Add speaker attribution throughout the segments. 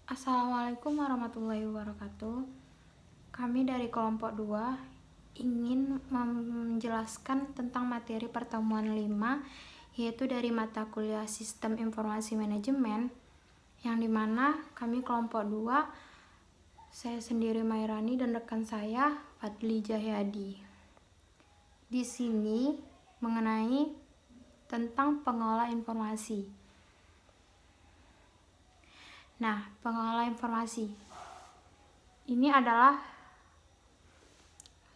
Speaker 1: Assalamualaikum warahmatullahi wabarakatuh. Kami dari kelompok 2 ingin menjelaskan tentang materi pertemuan 5, yaitu dari mata kuliah Sistem Informasi Manajemen, yang dimana kami kelompok 2, saya sendiri Mairani dan rekan saya Fadli Jahyadi. Di sini mengenai tentang pengolah informasi. Nah, pengolah informasi ini adalah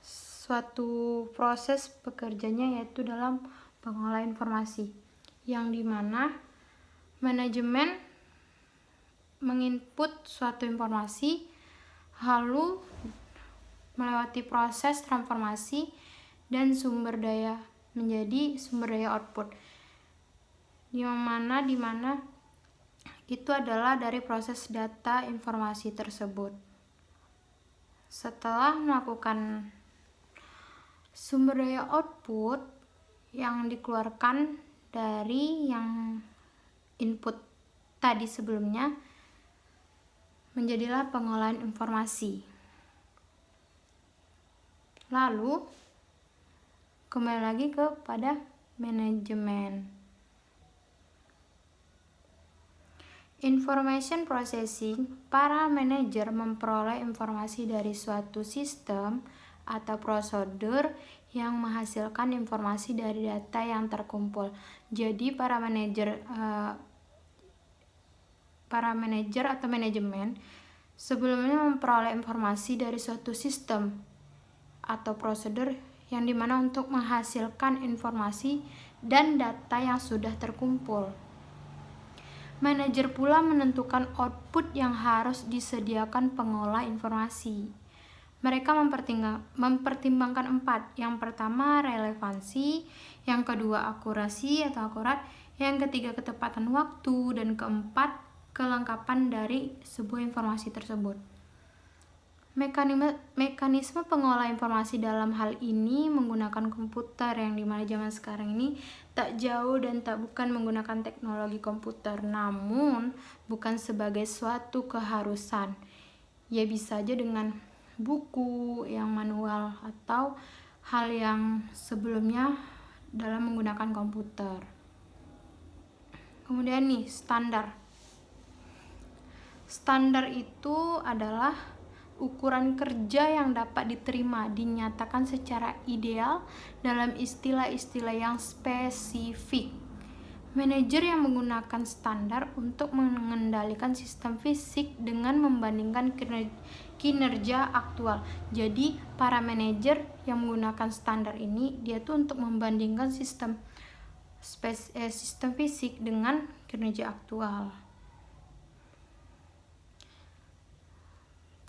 Speaker 1: suatu proses bekerjanya, yaitu dalam pengolah informasi, yang dimana manajemen menginput suatu informasi lalu melewati proses transformasi dan sumber daya menjadi sumber daya output, dimana itu adalah dari proses data informasi tersebut. Setelah melakukan sumber daya output yang dikeluarkan dari yang input tadi sebelumnya, menjadilah pengolahan informasi. Lalu kembali lagi kepada manajemen. Information processing, para manajer memperoleh informasi dari suatu sistem atau prosedur yang menghasilkan informasi dari data yang terkumpul. Jadi para manajer atau manajemen sebelumnya memperoleh informasi dari suatu sistem atau prosedur yang dimana untuk menghasilkan informasi dan data yang sudah terkumpul. Manajer pula menentukan output yang harus disediakan pengolah informasi. Mereka mempertimbangkan 4. Yang pertama, relevansi. Yang kedua, akurasi atau akurat. Yang ketiga, ketepatan waktu. Dan keempat, kelengkapan dari sebuah informasi tersebut. Mekanisme pengolah informasi dalam hal ini menggunakan komputer, yang dimana zaman sekarang ini tak jauh dan tak bukan menggunakan teknologi komputer, namun bukan sebagai suatu keharusan. Ya bisa aja dengan buku yang manual atau hal yang sebelumnya dalam menggunakan komputer. Kemudian nih, standar. Standar itu adalah ukuran kerja yang dapat diterima, dinyatakan secara ideal dalam istilah-istilah yang spesifik. Manajer yang menggunakan standar untuk mengendalikan sistem fisik dengan membandingkan kinerja aktual. Jadi para manajer yang menggunakan standar ini, dia tuh untuk membandingkan sistem fisik dengan kinerja aktual.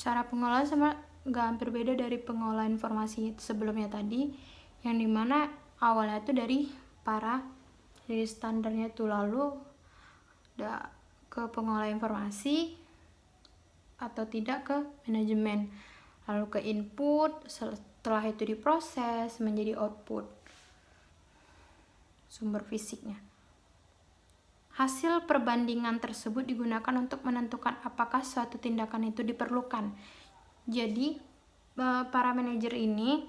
Speaker 1: Cara pengolahan sama gak hampir beda dari pengolahan informasi sebelumnya tadi, yang dimana awalnya itu dari standarnya itu, lalu ke pengolahan informasi atau tidak ke manajemen, lalu ke input, setelah itu diproses menjadi output sumber fisiknya. Hasil perbandingan tersebut digunakan untuk menentukan apakah suatu tindakan itu diperlukan. Jadi, para manajer ini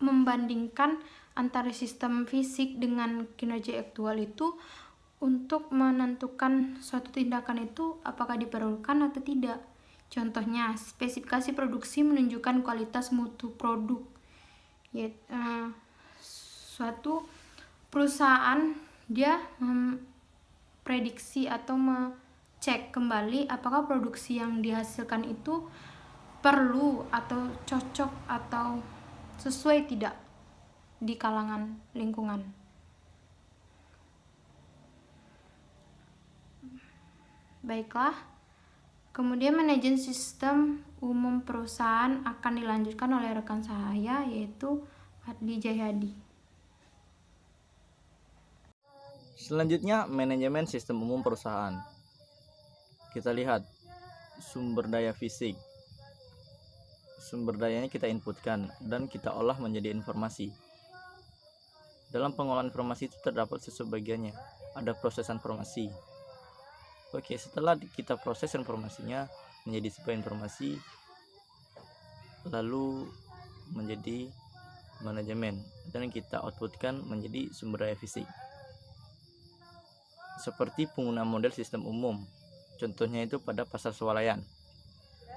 Speaker 1: membandingkan antara sistem fisik dengan kinerja aktual itu untuk menentukan suatu tindakan itu apakah diperlukan atau tidak. Contohnya, spesifikasi produksi menunjukkan kualitas mutu produk. Suatu perusahaan dia memprediksi atau mengecek kembali apakah produksi yang dihasilkan itu perlu atau cocok atau sesuai tidak di kalangan lingkungan. Baiklah, kemudian manajemen sistem umum perusahaan akan dilanjutkan oleh rekan saya, yaitu Fadli Jahyadi.
Speaker 2: Selanjutnya, manajemen sistem umum perusahaan. Kita lihat sumber daya fisik. Sumber dayanya kita inputkan dan kita olah menjadi informasi. Dalam pengolahan informasi itu terdapat sebagiannya. Ada proses informasi. Oke, setelah kita proses informasinya menjadi sebuah informasi, lalu menjadi manajemen, dan kita outputkan menjadi sumber daya fisik. Seperti penggunaan model sistem umum, contohnya itu pada pasar swalayan.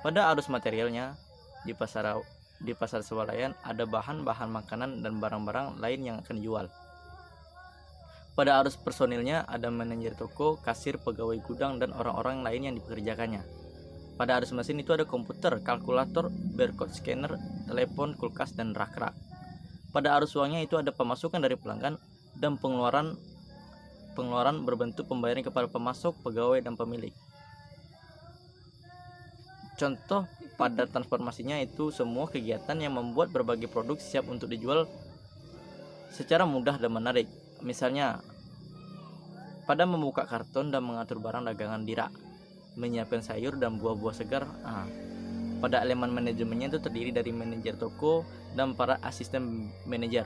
Speaker 2: Pada arus materialnya, di pasar swalayan ada bahan-bahan makanan dan barang-barang lain yang akan dijual. Pada arus personilnya ada manajer toko, kasir, pegawai gudang, dan orang-orang lain yang dipekerjakannya. Pada arus mesin itu ada komputer, kalkulator, barcode scanner, telepon, kulkas, dan rak-rak. Pada arus uangnya itu ada pemasukan dari pelanggan dan pengeluaran berbentuk pembayaran kepada pemasok, pegawai, dan pemilik. Contoh pada transformasinya itu semua kegiatan yang membuat berbagai produk siap untuk dijual secara mudah dan menarik. Misalnya pada membuka karton dan mengatur barang dagangan di rak, menyiapkan sayur dan buah-buah segar. Pada elemen manajemennya itu terdiri dari manajer toko dan para asisten manajer.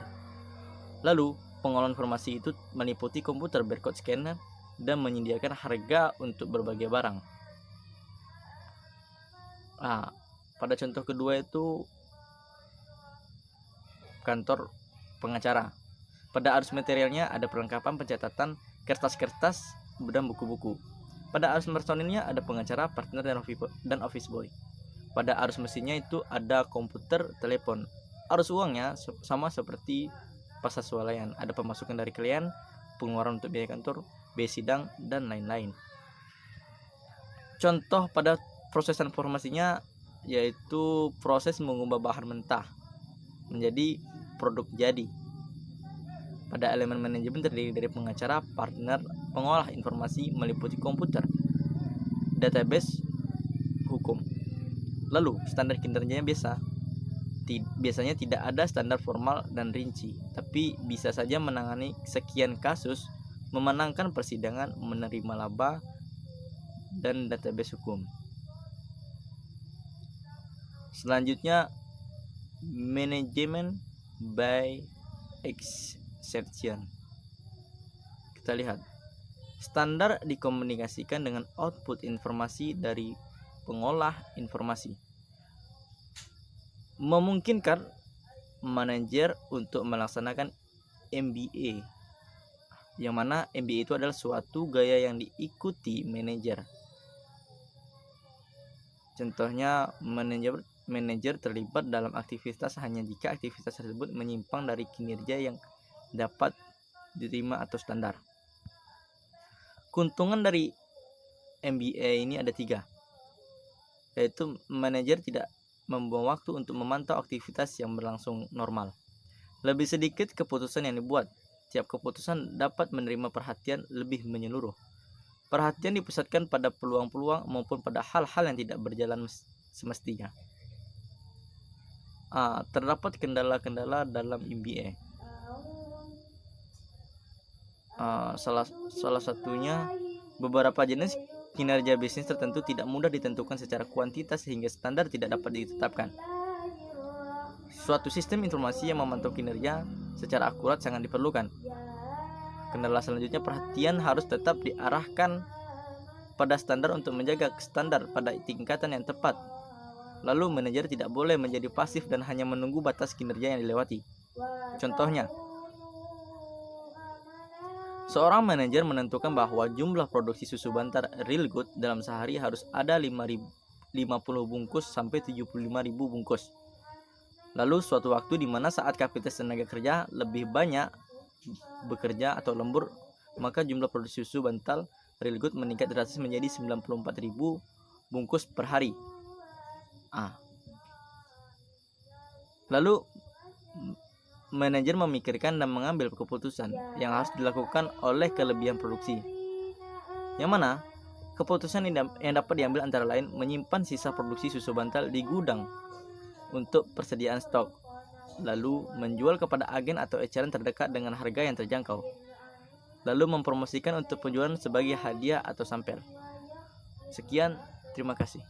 Speaker 2: Lalu pengolahan informasi itu meliputi komputer, barcode scanner, dan menyediakan harga untuk berbagai barang. Pada contoh kedua itu kantor pengacara. Pada arus materialnya ada perlengkapan pencatatan, kertas-kertas, dan buku-buku. Pada arus personilnya ada pengacara, partner, dan office boy. Pada arus mesinnya itu ada komputer, telepon. Arus uangnya sama seperti pasar swalayan, ada pemasukan dari klien, pengeluaran untuk biaya kantor, biaya sidang, dan lain-lain. Contoh pada proses transformasinya yaitu proses mengubah bahan mentah menjadi produk jadi. Pada elemen manajemen terdiri dari pengacara, partner, pengolah informasi meliputi komputer, database, hukum. Lalu standar kinerjanya biasanya tidak ada standar formal dan rinci, tapi bisa saja menangani sekian kasus, memenangkan persidangan, menerima laba, dan database hukum. Selanjutnya, manajemen by exception. Kita lihat, standar dikomunikasikan dengan output informasi dari pengolah informasi, memungkinkan manajer untuk melaksanakan MBA, yang mana MBA itu adalah suatu gaya yang diikuti manajer. Contohnya, manajer terlibat dalam aktivitas hanya jika aktivitas tersebut menyimpang dari kinerja yang dapat diterima atau standar. Keuntungan dari MBA ini ada 3, yaitu manajer tidak membuang waktu untuk memantau aktivitas yang berlangsung normal. Lebih sedikit keputusan yang dibuat. Tiap keputusan dapat menerima perhatian lebih menyeluruh. Perhatian dipusatkan pada peluang-peluang maupun pada hal-hal yang tidak berjalan semestinya. Terdapat kendala-kendala dalam MBA. Salah satunya, beberapa jenis kinerja bisnis tertentu tidak mudah ditentukan secara kuantitas sehingga standar tidak dapat ditetapkan. Suatu sistem informasi yang memantau kinerja secara akurat sangat diperlukan. Kendala selanjutnya, perhatian harus tetap diarahkan pada standar untuk menjaga standar pada tingkatan yang tepat. Lalu manajer tidak boleh menjadi pasif dan hanya menunggu batas kinerja yang dilewati. Contohnya, seorang manajer menentukan bahwa jumlah produksi susu bantar real good dalam sehari harus ada 50 bungkus sampai 75.000 bungkus. Lalu suatu waktu di mana saat kapasitas tenaga kerja lebih banyak bekerja atau lembur, maka jumlah produksi susu bantal real good meningkat drastis menjadi 94.000 bungkus per hari. Lalu manajer memikirkan dan mengambil keputusan yang harus dilakukan oleh kelebihan produksi, yang mana keputusan yang dapat diambil antara lain menyimpan sisa produksi susu bantal di gudang untuk persediaan stok, lalu menjual kepada agen atau eceran terdekat dengan harga yang terjangkau, lalu mempromosikan untuk penjualan sebagai hadiah atau sampel. Sekian, terima kasih.